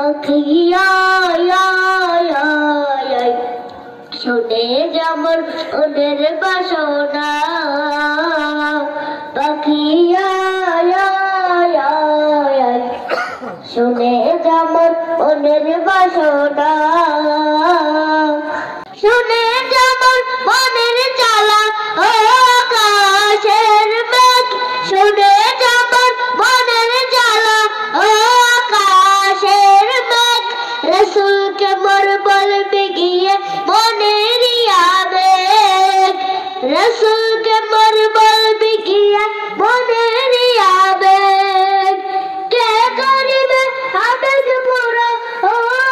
পাখিয়া শুনে যেমন ওদের বাসনা পাখিয়া শুনে যেমন ওদের বাসনা শুনে যেমন মনের জ্বালা আকাশের মেঘ শুনে যেমন মনের জ্বালা আকাশের মেঘ রাসূলকে মোর বলবে গিয়ে মনের আবেগ রাসূলকে মোর বলবে গিয়ে মনের আবেগ কে করিবে আবেগ পুরো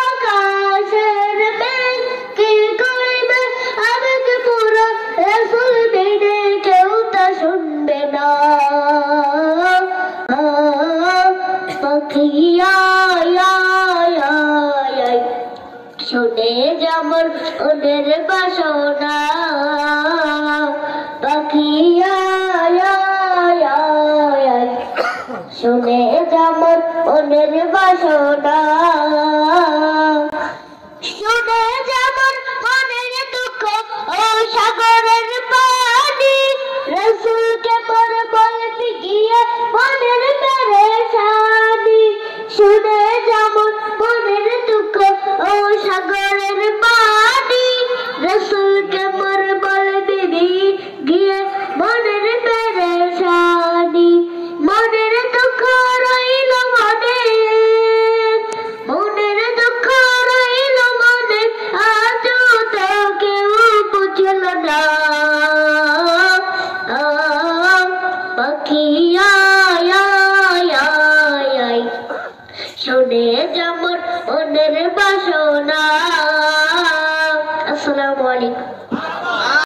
আকাশের মেঘ কে করিবে আবেগ পুরো রাসূল বিনে কেউ তা শুনবে না পাখিয়া শুনে যেমন ওদের বাসনা পাখিয়া শুনে যেমন ওদের বাসনা শুনে যেমন মনের দুঃখ ও সাগরের পানি রাসূলকে মোর বলবে গিয়ে মনের পেরেশানি শুনে যেমন মনের দুঃখ ও সাগরের পানি রাসূলকে মোর বলবে গিয়ে মনের পেরেশানি মনের দুঃখ রইল মনে মনের দুঃখ রইল মনে আজও তো কেউ বুঝল না পাখিয়া শুনে যেমন ওদের বাসনা। আসসালামু আলাইকুম।